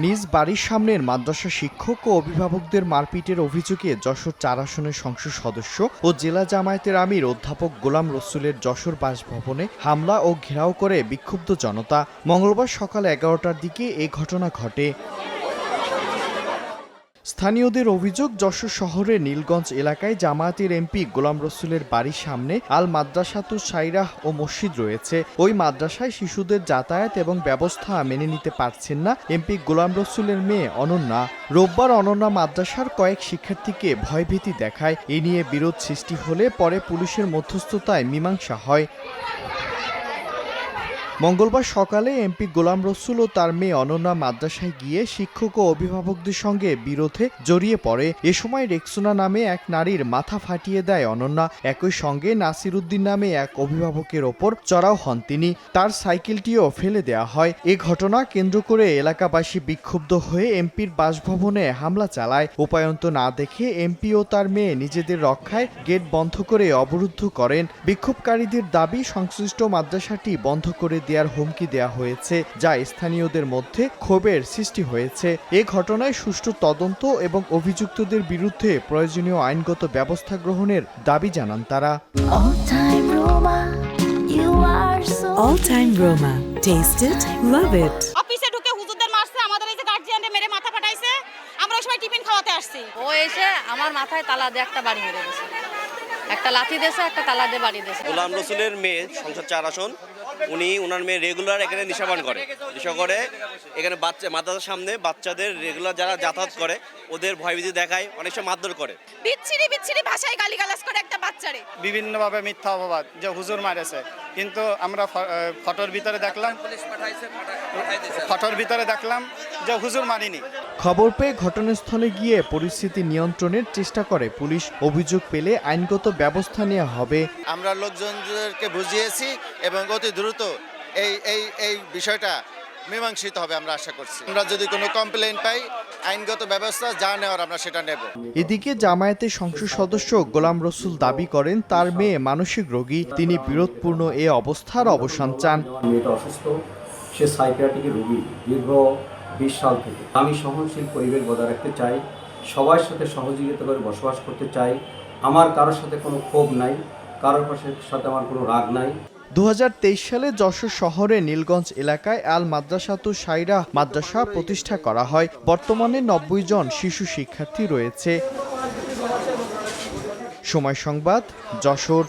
নিজ বাড়ির সামনের মাদ্রাসা শিক্ষক ও অভিভাবকদের মারপিটের অভিযোগে যশোর ৪ আসনের সংসদ সদস্য ও জেলা জামায়াতের আমির অধ্যাপক গোলাম রসুলের যশোর বাসভবনে হামলা ও ঘেরাও করে বিক্ষুব্ধ জনতা। মঙ্গলবার সকাল ১১টার দিকে এ ঘটনা ঘটে। স্থানীয়দের অভিযোগ, যশোর শহরের নীলগঞ্জ এলাকায় জামায়াতের এমপি গোলাম রসুলের বাড়ির সামনে আল মাদ্রাসাতুস সাইরাহ ও মসজিদ রয়েছে। ওই মাদ্রাসায় শিশুদের যাতায়াত এবং ব্যবস্থা মেনে নিতে পারছেন না এমপি গোলাম রসুলের মেয়ে অনন্যা। রোববার অনন্যা মাদ্রাসার কয়েক শিক্ষার্থীকে ভয়ভীতি দেখায়। এ নিয়ে বিরোধ সৃষ্টি হলে পরে পুলিশের মধ্যস্থতায় মীমাংসা হয়। মঙ্গলবার সকালে এমপি গোলাম রসুল ও তার মেয়ে অনন্যা মাদ্রাসায় গিয়ে শিক্ষক ও অভিভাবকদের সঙ্গে বিরোধে জড়িয়ে পড়ে। এ সময় রেক্সোনা নামে এক নারীর মাথা ফাটিয়ে দেয় অনন্যা। একই সঙ্গে নাসির উদ্দিন নামে এক অভিভাবকের ওপর চড়াও হন তিনি। তার সাইকেলটিও ফেলে দেওয়া হয়। এ ঘটনা কেন্দ্র করে এলাকাবাসী বিক্ষুব্ধ হয়ে এমপির বাসভবনে হামলা চালায়। উপায়ন্ত না দেখে এমপি ও তার মেয়ে নিজেদের রক্ষায় গেট বন্ধ করে অবরুদ্ধ করেন। বিক্ষোভকারীদের দাবি, সংশ্লিষ্ট মাদ্রাসাটি বন্ধ করে দেওয়ার হুমকি দেওয়া হয়েছে, যা স্থানীয়দের মধ্যে ক্ষোভের সৃষ্টি হয়েছে। এ ঘটনায় সুষ্ঠু তদন্ত এবং অভিযুক্তদের বিরুদ্ধে প্রয়োজনীয় আইনগত ব্যবস্থা গ্রহণের দাবি জানান তারা। All time Roma. Taste it, love it. অফিসে ঢুকে হুজুরদের মারছে, আমাদের এই যে গার্জিয়ানদের মেরে মাথা ফাটাইছে। আমরা ওই সময় টিফিন খাওয়াতে আসছি। ও এসে আমার মাথায় তালা দিয়ে একটা বাড়ি মেরে দিয়েছে, একটা লাথি দিয়েছে, একটা তালা দিয়ে বাড়ি দিয়েছে। গোলাম রসুলের মেয়ে সংসদ ৪ আসন, ওনার মেয়ে রেগুলার এখানে নেশাপান করে। এখানে মাদ্রাসার সামনে বাচ্চাদের রেগুলার যারা যাতায়াত করে ওদের ভয়ভীতি দেখায়, অনেক সময় মারধর করে। বিচ্ছিরি ভাষায় গালিগালাজ করে একটা বাচ্চারে। বিভিন্নভাবে মিথ্যা অপবাদ যে হুজুর মারেছে, কিন্তু আমরা ফটোর ভিতরে দেখলাম যে হুজুর মারিনি। খবর পেয়ে ঘটনাস্থলে গিয়ে পরিস্থিতি নিয়ন্ত্রণের চেষ্টা করে পুলিশ। অভিযোগ পেলে আইনগত ব্যবস্থা নেওয়া হবে। আমরা লোকজনদেরকে বুঝিয়েছি এবং অতি দ্রুত এই বিষয়টা মীমাংসিত হবে আমরা আশা করছি। আমরা যদি কোনো কমপ্লেইন পাই, আইনগত ব্যবস্থা যা নেওয়ার আমরা সেটা নেব। এদিকে জামায়াতের সংসদ সদস্য গোলাম রসুল দাবি করেন তার মেয়ে মানসিক রোগী। তিনি বিরোধপূর্ণ এ অবস্থার অবসান চান। মেয়েটা অসুস্থ, সে সাইকিয়াট্রিক রোগী দীর্ঘ 20 সাল থেকে। আমি সহনশীল পরিবেশ বজায় রাখতে চাই, সবার সাথে সহযোগিতা করে বসবাস করতে চাই। আমার কারোর সাথে কোনো ক্ষোভ নাই, কারোর সাথে আমার কোনো রাগ নাই। 2023 সালে যশোর শহরের নীলগঞ্জ এলাকায় আল মাদ্রাসাতুস সাইরাহ মাদ্রাসা প্রতিষ্ঠা করা হয়। বর্তমানে 90 জন শিশু শিক্ষার্থী রয়েছে। সময় সংবাদ, যশোর।